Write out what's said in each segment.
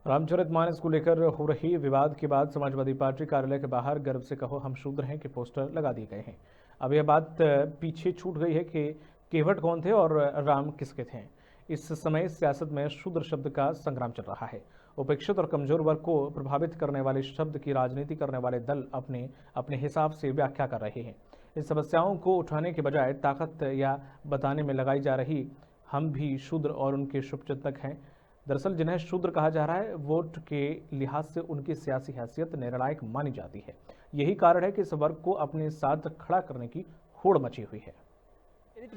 रामचरितमानस को लेकर हो रही विवाद के बाद समाजवादी पार्टी कार्यालय के बाहर गर्व से कहो हम शूद्र हैं के पोस्टर लगा दिए गए हैं। अब यह बात पीछे छूट गई है कि केवट कौन थे और राम किसके थे। इस समय सियासत में शूद्र शब्द का संग्राम चल रहा है। उपेक्षित और कमजोर वर्ग को प्रभावित करने वाले शब्द की राजनीति करने वाले दल अपने अपने हिसाब से व्याख्या कर रहे हैं। इन समस्याओं को उठाने के बजाय ताकत या बताने में लगाई जा रही हम भी शूद्र और उनके शुभचिंतक हैं। दरअसल जिन्हें शूद्र कहा जा रहा है, वोट के लिहाज से उनकी सियासी हैसियत निर्णायक मानी जाती है। यही कारण है कि इस वर्ग को अपने साथ खड़ा करने की होड़ मची हुई है।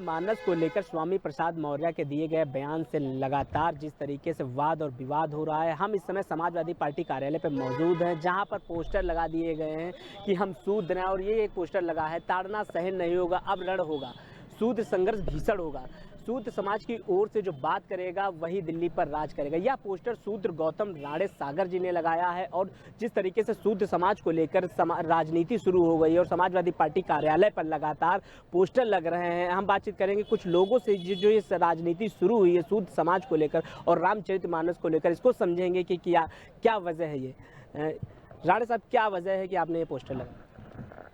मानस को लेकर स्वामी प्रसाद मौर्य के दिए गए बयान से लगातार जिस तरीके से वाद और विवाद हो रहा है, हम इस समय समाजवादी पार्टी कार्यालय पर मौजूद हैं, जहां पर पोस्टर लगा दिए गए हैं कि हम शूद्र हैं। और ये एक पोस्टर लगा है, ताड़ना सहन नहीं होगा, अब रण होगा, शूद्र संघर्ष भीषण होगा। शूद्र समाज की ओर से जो बात करेगा वही दिल्ली पर राज करेगा। यह पोस्टर शूद्र गौतम राणे सागर जी ने लगाया है। और जिस तरीके से शूद्र समाज को लेकर राजनीति शुरू हो गई है और समाजवादी पार्टी कार्यालय पर लगातार पोस्टर लग रहे हैं, हम बातचीत करेंगे कुछ लोगों से जो ये राजनीति शुरू हुई है शूद्र समाज को लेकर और रामचरितमानस को लेकर, इसको समझेंगे कि क्या वजह है। ये राणे साहब, क्या वजह है कि आपने ये पोस्टर लगाया?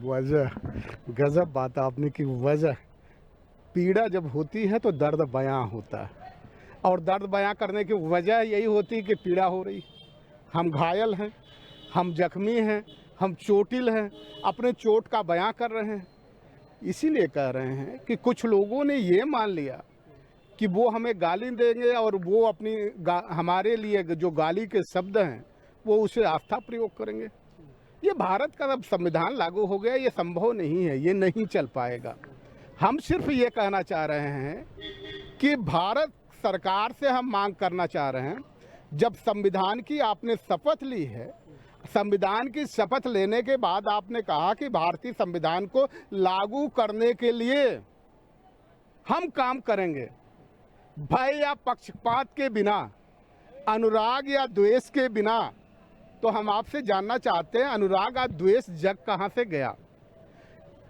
वजह गजब बात आपने की। वजह पीड़ा जब होती है तो दर्द बयां होता है, और दर्द बयां करने की वजह यही होती है कि पीड़ा हो रही। हम घायल हैं, हम जख्मी हैं, हम चोटिल हैं, अपने चोट का बयां कर रहे हैं। इसीलिए कह रहे हैं कि कुछ लोगों ने ये मान लिया कि वो हमें गाली देंगे और वो अपनी हमारे लिए जो गाली के शब्द हैं वो उसे आस्था प्रयोग करेंगे। ये भारत का अब संविधान लागू हो गया, ये संभव नहीं है, ये नहीं चल पाएगा। हम सिर्फ ये कहना चाह रहे हैं कि भारत सरकार से हम मांग करना चाह रहे हैं, जब संविधान की आपने शपथ ली है, संविधान की शपथ लेने के बाद आपने कहा कि भारतीय संविधान को लागू करने के लिए हम काम करेंगे, भय या पक्षपात के बिना, अनुराग या द्वेष के बिना। तो हम आपसे जानना चाहते हैं, अनुराग और द्वेष जग कहाँ से गया?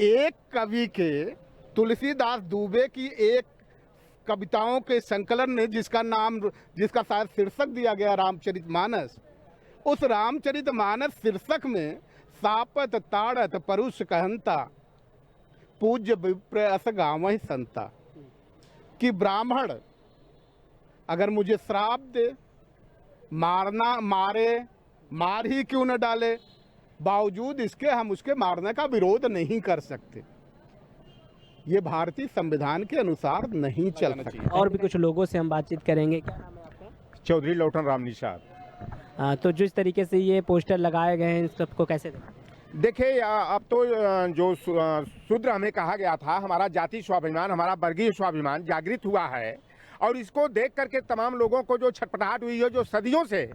एक कवि के तुलसीदास दुबे की एक कविताओं के संकलन ने जिसका शायद शीर्षक दिया गया रामचरितमानस, उस रामचरितमानस शीर्षक में सापत ताड़त परुष कहंता पूज्य विप्र अस गावहि संता, कि ब्राह्मण अगर मुझे श्राप दे, मार ही क्यों न डाले, बावजूद इसके हम उसके मारने का विरोध नहीं कर सकते। ये भारतीय संविधान के अनुसार नहीं चल सकता। और भी कुछ लोगों से हम बातचीत करेंगे। क्या नाम है आपका? चौधरी लौटन राम निषाद। तो जिस तरीके से ये पोस्टर लगाए गए हैं, इन सबको कैसे देखिए, अब तो जो शूद्र हमें कहा गया था, हमारा जाति स्वाभिमान, हमारा वर्गीय स्वाभिमान जागृत हुआ है। और इसको देख करके तमाम लोगों को जो छटपटाहट हुई है, जो सदियों से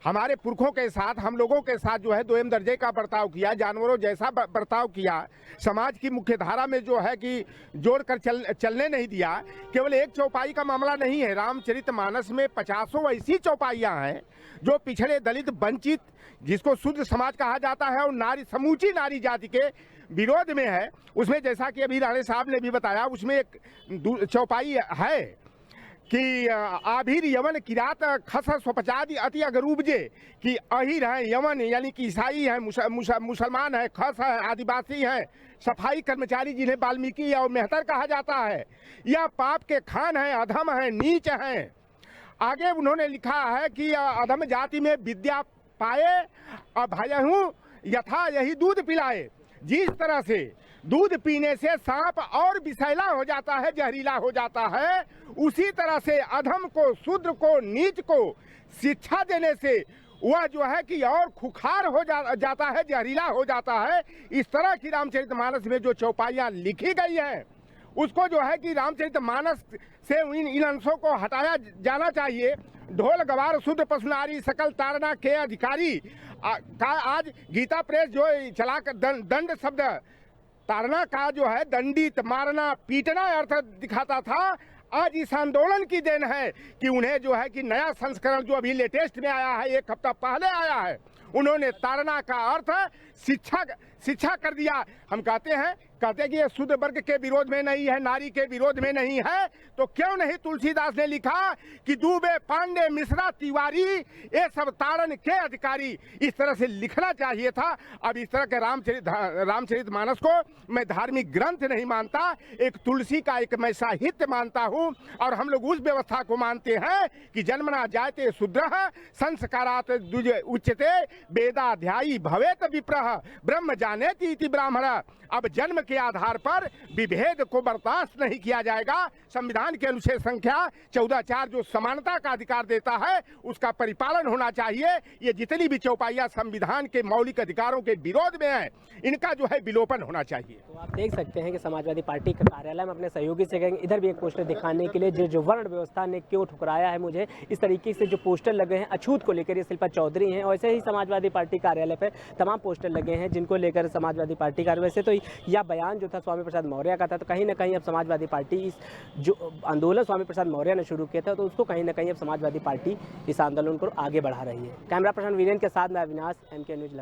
हमारे पुरखों के साथ, हम लोगों के साथ जो है दोयम दर्जे का बर्ताव किया, जानवरों जैसा बर्ताव किया, समाज की मुख्य धारा में जो है कि जोड़ कर चलने नहीं दिया। केवल एक चौपाई का मामला नहीं है, रामचरितमानस में 50 ऐसी चौपाइयाँ हैं जो पिछड़े, दलित, वंचित, जिसको शूद्र समाज कहा जाता है, और नारी, समूची नारी जाति के विरोध में है। उसमें जैसा कि अभी राणे साहब ने भी बताया, उसमें एक चौपाई है कि आभीर यमन किरात खस स्वपचादि अति अगर उपजे, कि अहिर है, यमन यानी कि ईसाई है, मुसलमान है, खस है, आदिवासी है, सफाई कर्मचारी जिन्हें वाल्मीकि और मेहतर कहा जाता है, यह पाप के खान है, अधम है, नीच है। आगे उन्होंने लिखा है कि अधम जाति में विद्या पाए, अभयहूँ यथा यही दूध पिलाए। जिस तरह से दूध पीने से सांप और विषैला हो जाता है, जहरीला हो जाता है, उसी तरह से अधम को, शूद्र को, नीच को शिक्षा देने से वह जो है कि और खुखार हो जाता है, जहरीला हो जाता है। इस तरह की रामचरितमानस में जो चौपाइयाँ लिखी गई हैं, उसको जो है कि रामचरितमानस से इन अंशों को हटाया जाना चाहिए। ढोल गवार शूद्र पशुनारी सकल ताड़ना के अधिकारी का आज गीता प्रेस जो चलाकर दंड शब्द ताड़ना का जो है दंडित, मारना, पीटना अर्थ दिखाता था, आज इस आंदोलन की देन है कि उन्हें जो है कि नया संस्करण जो अभी लेटेस्ट में आया है, एक हफ्ता पहले आया है, उन्होंने ताड़ना का अर्थ शिक्षा कर दिया। हम कहते हैं कहते कि ये शूद्र वर्ग के विरोध में नहीं है, नारी के विरोध में नहीं है, तो क्यों नहीं तुलसीदास ने लिखा कि दूबे, पांडे, मिश्रा, तिवारी ये सब ताड़न के अधिकारी। इस तरह से लिखना चाहिए था। अब इस तरह के रामचरितमानस को मैं धार्मिक ग्रंथ नहीं मानता, एक तुलसी का एक मैं साहित्य मानता हूँ। और हम लोग उस व्यवस्था को मानते हैं कि जन्मना जायते शूद्रः संस्कारात् उच्यते वेदाध्यायी भवेत विप्रः ब्रह्म जानेति इति ब्राह्मण। अब जन्म के आधार पर विभेद को बर्दाश्त नहीं किया जाएगा। संविधान के अनुच्छेद संख्या 14(4) जो समानता का अधिकार देता है उसका परिपालन होना चाहिए। ये जितनी भी चौपाइयां संविधान के मौलिक अधिकारों के विरोध में है, इनका जो है विलोपन होना चाहिए। तो आप देख सकते हैं कि समाजवादी पार्टी के कार्यालय में अपने सहयोगी से कहेंगे, इधर भी एक पोस्टर दिखाने के लिए जो वर्ण व्यवस्था ने क्यों ठुकराया है मुझे, इस तरीके से जो पोस्टर लगे हैं अछूत को लेकर, ये शिल्पा चौधरी हैं। वैसे ही समाजवादी पार्टी कार्यालय पर तमाम पोस्टर लगे हैं जिनको लेकर समाजवादी पार्टी कार्यालय से तो यह बयान जो था स्वामी प्रसाद मौर्य का था, तो कहीं ना कहीं अब समाजवादी पार्टी इस जो आंदोलन स्वामी प्रसाद मौर्य ने शुरू किया था तो उसको कहीं ना कहीं अब समाजवादी पार्टी इस आंदोलन को आगे बढ़ा रही है। कैमरा पर्सन वीरेंद्र के साथ मैं अविनाश, MK न्यूज़।